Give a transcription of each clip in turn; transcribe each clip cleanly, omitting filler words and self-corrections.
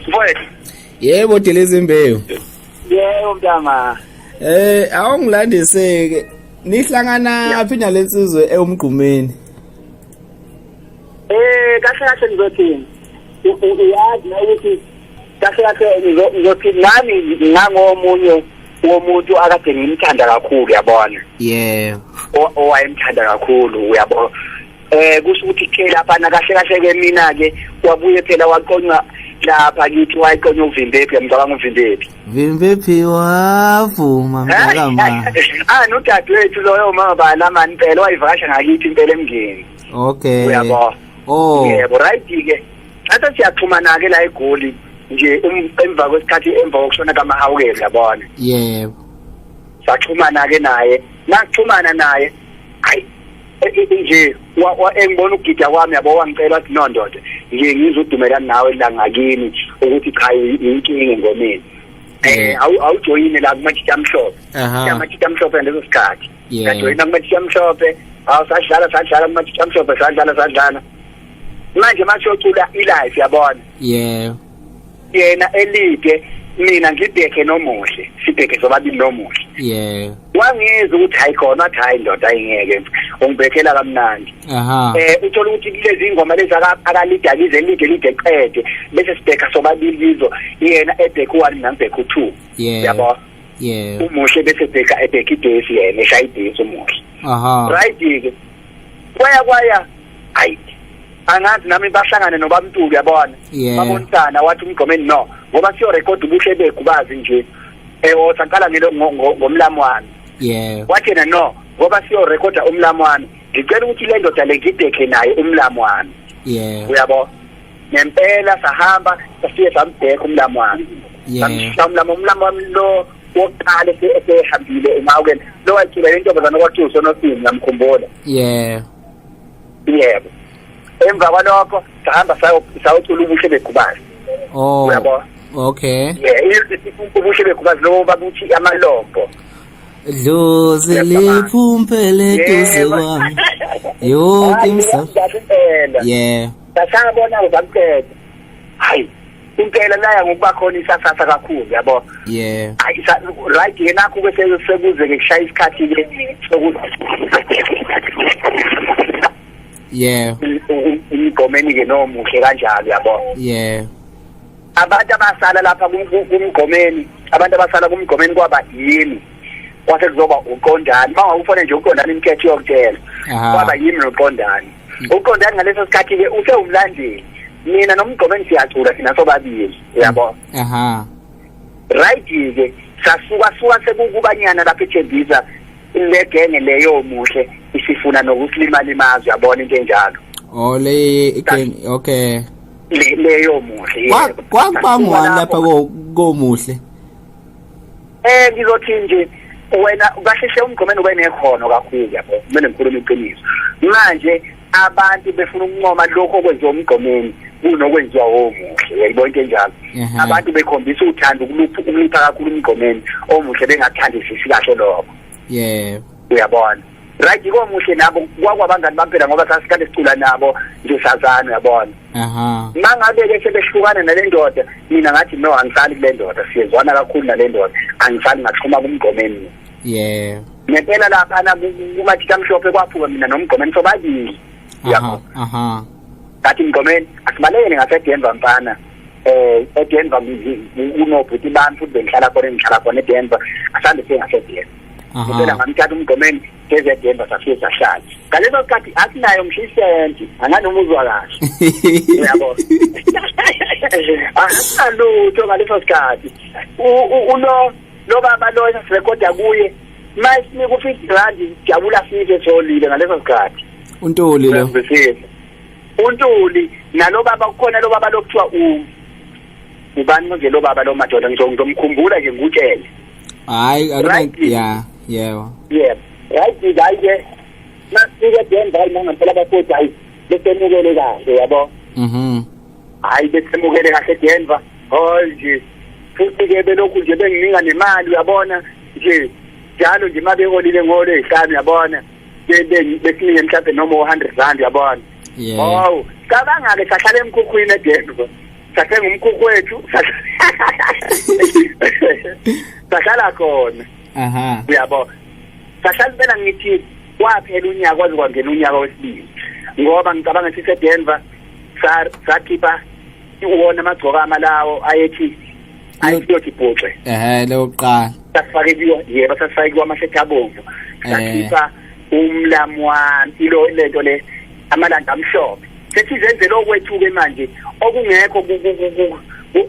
Mfowethu. Yebo Delezi Imbewu. Yebo mntama. Awungilandiseke. Nihlangana phi nalensizwe eumgqumeni? Kahle ngizothini. Uyazi ukuthi kahle ngizothi nami ngangomunye womuntu akade ngimthanda kakhulu yabona. Yebo. Owayemthanda kakhulu uyabona. Kusho ukuthi ke lapha kahle ke mina ke wabuye phela waqonywa lapha kithi wayiqonywa uVimbephi ngicabanga uVimbephi. Vimbephi wavuma mntaka. Nodadewethu loyo mabala mani phela wayivakasha ngakithi impela emngeni. Okay. Uyabona. Oh. Yebo right ke. Athi siyaxhumana ke la eGoli nje emva kwesikhathi emva kokushona kaMahawukela yabona. Yebo. Saxhumana ke naye. Naxhumana naye. Hayi nje engibona ukugida kwami yabo wangicela ukuthi no ndoda nje ngizodumelana nawe la ngakini ukuthi cha inkinga ngomeni awujoyine la kumathita amhlophe kumathita amhlophe leso sikhathi ngajoyina kumathita amhlophe sadlala kumathita amhlophe sadlala manje masiyocula ilive yabona yena elide mina ngibheke nomuhle sibheke sobabili nomuhle wangizwe ukuthi hayi khona athi hayi ndoda ayingeke ungibekela kamnandi uthola ukuthi kulezi ingoma lezi akalida lide qede bese sibheka sobabili lizo yena ebheka u1 nambheka u2 yabo umuhle bese ebheka idesi yena eshaya idesi umuhle right ke kwaya hayi angazi nami bahlangane nobamntuli yabona babonisana wathi umgqomeni no ngoba siyo record ubuhle bekubazi nje osaqala ngomlamo wami wathi yena no ngoba siyo record umlamo wami ngicela ukuthi le ndoda lengibheke naye umlamo wami uyabo ngempela sahamba safike sambheka umlamo wami umlamo wami lo wokuqala esehambile eMahawukela lo wayithula intombazana kwathiwa uSonosini ngamkhumbula yebo emva kwalokho sahamba sayocula ubuhle bekubazi uyabo okay ubuhle bekubazi lo babuthi amalombo dlozi liphumpele duze kwami yonke imsana sasabona uzamqeda hayi impela laya ngokuba khona isasasa kakhulu yabo hayi right yena ku bese sekuze ke kushaya isikhathi ke sokuthi umgqomeni ke nomuhle kanjalo yabo abantu abasala lapha kumgqomeni abantu abasala kumgqomeni kwaba yimi kwase kuzoba uqondani mawufone nje uqondani imkhethi yokutela kwaba yimi noqondani uqondani ngaleso sikhathi ke usewumlandeli mina nomgqomeni siyacula sina sobabili yabo right ke sasuka sekukubanyana lapha eThembisa le genge leyo muhle isifuna nokusilimala imazwi yabona into enjalo okay leyo muhle kwabamwa lapha komuhle ngizothi nje wena kahle umgqomeni ube nekhono kakhulu yabo kumele ngikhulume iqiniso manje abantu befuna ukuncoma lokho okwenziwa umgqomeni kunokwenziwa omuhle yayibona into enjalo abantu bekhombisa uthando ukulipha kakhulu umgqomeni omuhle bengathandisisi kahle lokho uyabona right komuhle nabo kwakwabangani bampela ngoba sasikade sicula nabo nje sazana uyabona mangabe ke sebehlukana nale ndoda mina ngathi no angisali kule ndoda siyezwana kakhulu nale ndoda angisali ngaxhuma kumgqomeni ngempela lapha kumathita amhlophe kwaphuka mina nomgqomeni sobabili yabo kathi mgqomeni asibalekele ngaseDenver mfana eDenver unobhuti bantu bengihlala khona eDenver asambe sengaseDenver ngicela ngamthatha umgqomeni eZedemba safike sahlala ngaleso sikhathi asinayo mshisenti anganomuzwa kahle uyabona asalutho ngaleso sikhathi lo baba lo esirekoda kuye masinika u50 rand jabula size solile ngaleso sikhathi untuli nalo baba kukhona lo baba lokuthiwa ubani nje lo baba lo madoda ngizomkhumbula nje ngutshele hayi yebo right ke nasike Denver ngempela bafuthi hayi besemukele kahle yabo hayi besemukele kahle Denver nje futhi ke belokhu nje benginika nemali uyabona nje njalo nje mabeholile ngolo ezihlanu yabona besinike mhlawumbe noma 100 rand yabona cabanga ke sahlala emkhukhwini eDenver ngumkhukhu wethu sahlala khona uyabo sahlala phela ngithi waphela unyaka kwaze kwangena unyaka wesibili ngoba ngicabanga sithi eDenver sakhipha uwona amagcoka amalawo ayethi ayithi bhoxe lokuqala safakiwe yebo safakiwe amashetha abomvu sakhipha umlamwani ilo lento le amalanda amhlophe sesizenzele okwethuke manje okungekho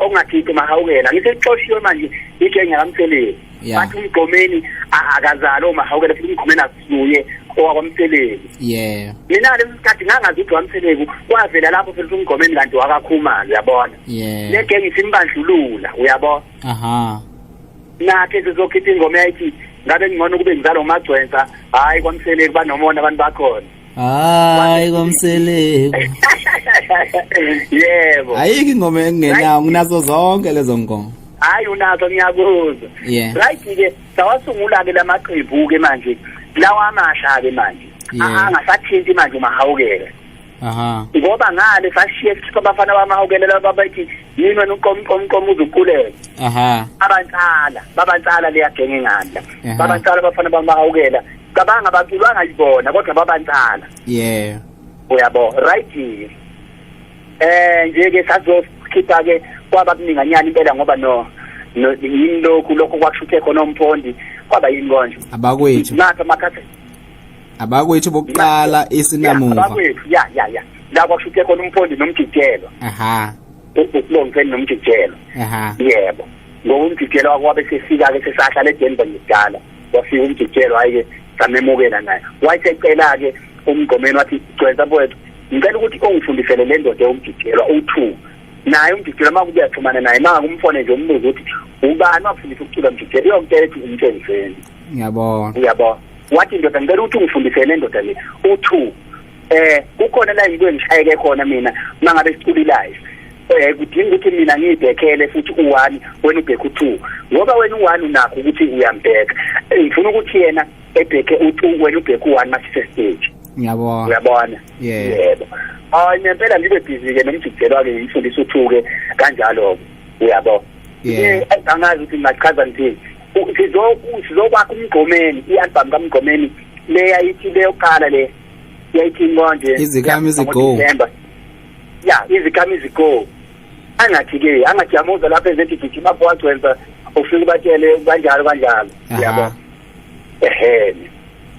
ongakhiphi mahawukela ngisexoshiwe manje igenge laMtheleli bathi umgomeni akazali omahawukela futhi umgomeni akusuye owakwamtheleli mina lesikhathi ngangazi ukuthi wamtheleli kwavela lapho futhi umgomeni kanti wakakhumalo uyabona le genge isimbandlulula uyabona nakhe sizokhipha ingoma yayithi ngabe ngcono kube ngizalo magcwensa hayi kwamtheleli banomona abantu bakhona hayi kwamseleko yebo ayiki ingoma engenayo nginazo zonke lezo ngoma hayi unazo ngiyakuzwa right ke sawasungula ke lamaqembu ke manje lawa amasha ke manje angasathinti manje umahawukele ngoba ngale sashiye sikhipha abafana bamahawukele laba bathi yini wena uqomqomo uzukulela babantsala leyagenge nganda babantsala abafana bamahawukela cabanga baculwanga yibona kodwa babantsala uyabo right nje ke sazokhipha ke kwaba kuninganyana impela ngoba yini lokho kwakushuthe khona umphondi kwaba yini konje abakwethu nakho makhathi abakwethu bokuqala isinamuva abakwethu ya la kwakushuthe khona umphondi nomjijelo ukulongiseni nomjijelo yebo ngokumjijelo kwabe sefika ke sesahlala eDenver ngidala wafika umjijelo ayike samemukela naye wayecela ke umgomeni wathi Gcwensa mfowethu ngicela ukuthi ungifundisele le ndoda umjijelo u2 naye umjijelo makubuya xhumana naye manga kumfone nje umbuzo ukuthi ubani wafundisa ukucula umjijelo uyongitshela ukuthi umtshengiseni uyabona wathi ndoda ngicela ukuthi ungifundisele le ndoda le u2 kukhona la into engishayeke khona mina mangabe siculi live kudinga ukuthi mina ngibhekele futhi u1 wena ubheke u2 ngoba wena u1 unakho ukuthi uyambheka ngifuna ukuthi yena ebheke u2 wena ubheke u1 masise stage uyabona yebo nempela ngibe busy ke nomjijelo wake ngifundisa u2 ke kanjalo uyabo angazi ukuthi ngachaza nje sizokwakha umgomeni i-album kaMgomeni le yayithi leyoqala le yayithi ngonje izikhamizi go izikhamizi go angathi yamuza lapha ezethi gijima bwagcwensa ufike batshele kanjalo uyabo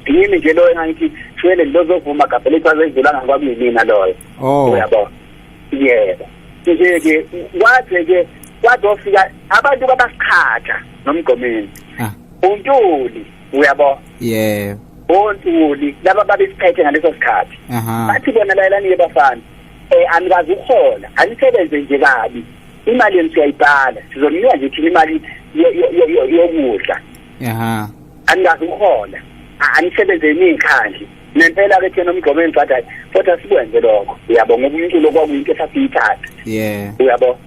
yini nje lo engathi shwele lozovuma gabhele kwaze idlulanga kwamina loyo uyabo yebo nje ke wathi ke kwadofika abantu babasikhatha nomgomeni uNtuli uyabo uNtuli laba babesiphethe ngaleso sikhathi bathi bona layelani bafana anikazi ukhola anisebenze nje kabi imali yenu siyayibhala sizomnika nje thina imali yokudla anikazi ukhola anisebenze inkhandli nempela ke thina nomgomeni bathi kodwa sikwenze lokho uyabo ngoba umculo kwakuyinto esasiyithatha uyabo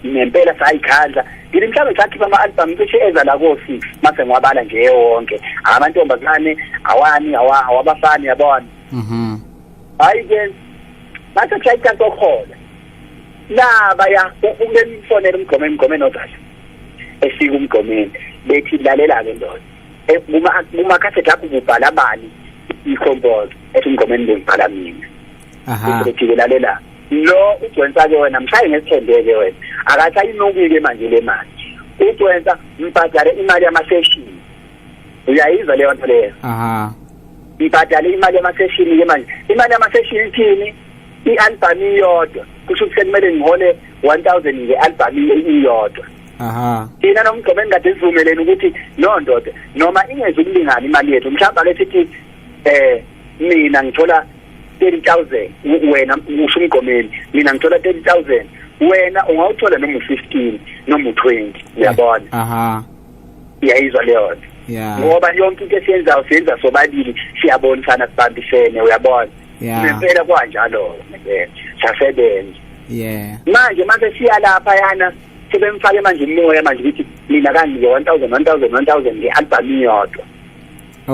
nempela sayikhandla ngithi mhlawumbe sakhipha ama-album cishe eza la ko-6 mase ngwabala nje wonke amantombazane awabafana yabona hayi ke mase kushayika sokhola labaya ulemfonela umgomeni ozayo efika umgomeni bethi lalela ke ndoda kumakhasethi akho kubhala bani ikhompozo ethi umgomeni ngibhala mina bethi lalela lo uGcwensa ke wena mshaye ngesithembeke wena akasayinokike manje le mali uGcwensa mbhadale imali yamasession uyayizwa leyo nto leyo mbhadale imali yamasession ke manje imali yamasession ithini i-album iyodwa kusho ukuthi kumele ngihole 1000 nge-album iyodwa thina nomgomeni kade sivumelene ukuthi no ndoda noma ingeze ukulingana imali yethu mhlawumbe ke sithi mina ngithola 30,000 wena usho umgomeni mina ngithola 30,000 wena ungawuthola noma u15 noma u20 uyabona iyayizwa leyo nto ngoba yonke into esiyenzayo siyenza sobabili siyabonisana sibambisene uyabona nempela kwanjalo sasebenza manje siya lapha yana sebemfake manje imoya manje ukuthi mina kanike 1000 nge-album iyodwa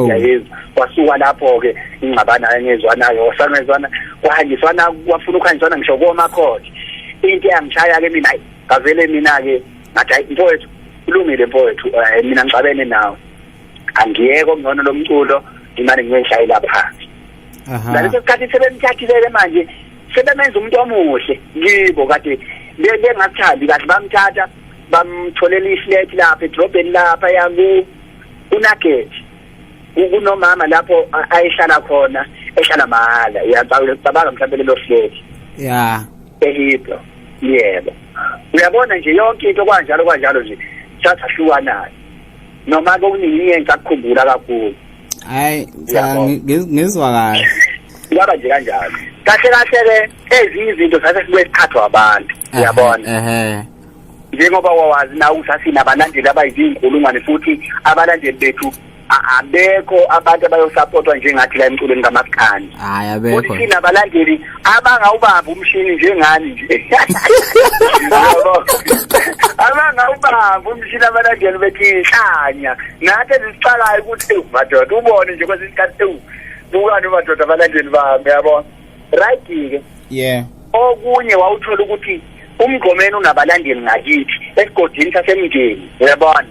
yayizwa kwasuka lapho ke ingxabana engezwanayo wasangezwana kwahanjiswana kwafuna ukuhanjiswana ngisho komakhodi into yangishaya ke mina ngavele mina ke ngathi hayi mfowethu kulungile mfowethu mina ngixabene nawe angiyeke ngcono lomculo imali ngiyeshayela phansi ngaleso sikhathi sebemthathile manje sebemenza umuntu omuhle kibo kade bengathandi kahle bamthatha bamtholela iflat lapha edrobheni lapha yaku uNugget kunomama lapho ayehlala khona ehlala mahala uyacabanga mhlawumbe lelo flat ehipho yebo uyabona nje yonke into kwanjalo nje sathahluka noma kuningi engakukhumbula kakhulu hayi ngizwa kahle ngaba nje kanjalo kahle ke ezinye izinto sase sibe sikhathwa abantu uyabona njengoba wawazi nawe usasina abalandeli abayizinkulungwane futhi abalandeli bethu abekho abantu abayosupportwa njengathi la emculweni kamaskani hayi abekho futhi sina abalandeli abangawubamba umshini njengani nje abangawubamba umshini abalandeli bethi inhlanya nathi sisicalayo ukuthi madoda ubone nje kwesikhathi bukani madoda abalandeli bami yabona right ke okunye wawuthola ukuthi umgomeni unabalandeli ngakithi esigodini sasemndeni uyabona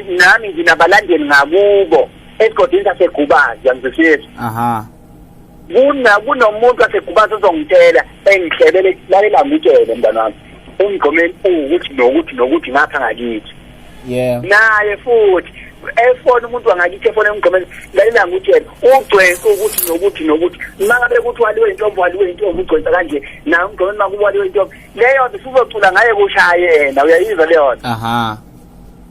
nami nginabalandeli ngakubo esigodini saseGubazi yangizwisisa kunomuntu waseGubazi ozongitshela engihlebele lalela ngitshele mntana wami umgomeni ukuthi nokuthi ngapha ngakithi naye futhi efona umuntu wangakithi efona umgomeni lalela ngitshela ugcwese ukuthi nokuthi mangabe kuthi waliwe intombi ugcwesa kanje na umgomeni makuwaliwe intombi leyo nto sizocula ngaye kushaya yena uyayizwa leyo nto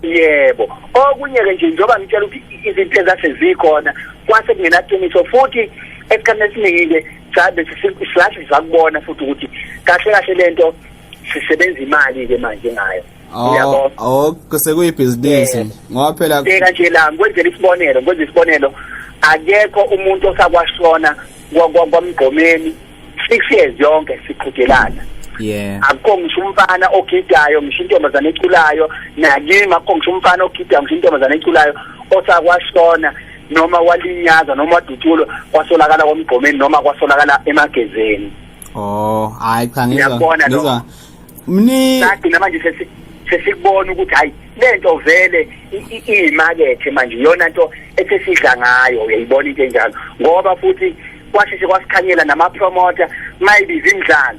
yebo okunye ke nje njoba ngitshela ukuthi izinto ezasezikhona kwase kungenaqiniso futhi esikhathini esiningi ke sabe sihlahle sakubona futhi ukuthi kahle lento sisebenza imali ke manje ngayo uyabona kusekuyibhizinisi ngoba phela beka nje la ngwenze isibonelo akekho umuntu osakwashona kwamgomeni 6 years yonke siqhudelana akukho ngisho umfana ogidayo ngisho intombazane eculayo nakimi akukho ngisho umfana ogidayo ngisho intombazane eculayo osakwashona noma walinyaza noma wadutulo kwasolakala kwamgomeni noma kwasolakala emagezeni hayi cha ngizwa sathi namanje sesikubona ukuthi hayi lento vele iyimakethe manje yona into esesidla ngayo uyayibona into enjalo ngoba futhi kwasheshe kwasikhanyela nama promoter mayibiza imidlalo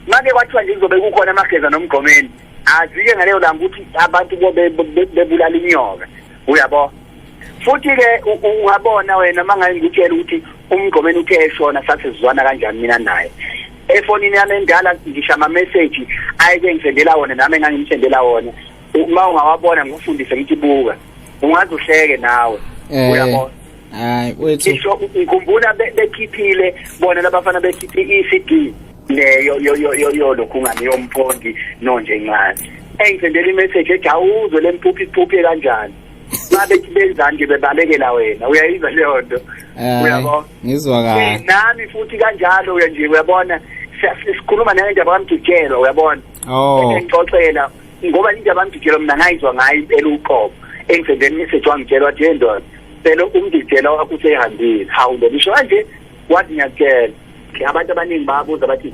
make kwathiwa nje kuzobe kukhona amageza nomgomeni azike ngaleyo langa ukuthi abantu bebulala inyoka uyabo futhi ke ungabona wena mangaye ngitshela ukuthi umgomeni uthe eshona sathi sizwana kanjani mina naye efonini yami endala ngisha ama message ayike ngisendela wona nami engangimsendela wona uma ungawabona ngikufundise ngithi buka ungaze uhleke nawe uyabona hayi wethu ngikhumbula bekhiphile bona labafana bekhiphi iCD leyo lokhu ngani yomphondi nonje incane engisendela imessage ethi awuzwe lemphuphi kanjani babe benzani nje bebalekela wena uyayizwa leyo nto uyabona ngizwa kahle nami futhi kanjalo nje uyabona sikhuluma nendaba kaMdijelo uyabona engixoxela ngoba indaba kaMdijelo mina ngayizwa ngayi impela uqobo engisendela imessage wangitshela wathi yendona phela uMdijelo wakho usehambile hawu ngisho kanje wathi ngiyakutshela abantu abaningi babuza bathi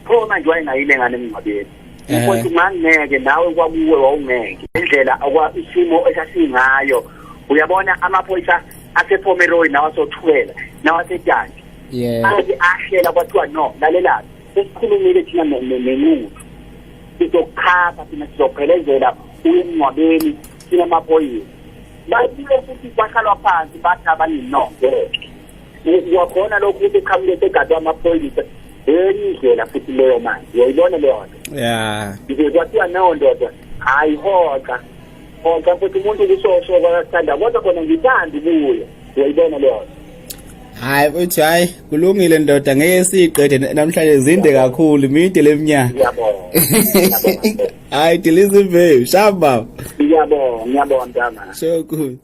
pho manje wayengayile ngane emngcwabeni ukuthi ngangeke nawe kwakuwe wawungeke indlela akwa isimo esasingayo uyabona amaphoyisa asePomeroy nawasothwela nawasetshanje athi ahlela kwathiwa no lalela sesikhulumile thina nenqubo sizokhapha thina sizophelezela uyemngcwabeni thina amaphoyisa bathi futhi kwakhalwa phansi bathi abaninongeke wakhona lokhu ukuthi eqhamuke egadwa amaphoyisa endlela futhi leyo manje uyayibona leyo nto nje kwathiwa nawo ndoda hayi hoxa futhi umuntu kusosho kwasithanda kodwa khona ngithanda kuye uyayibona leyo hayi uthi hayi kulungile ndoda ngeke siqede namhlanje zinde kakhulu mide leminyaka ngiyabona hayi dilize imve shamba ngiyabona mntana so good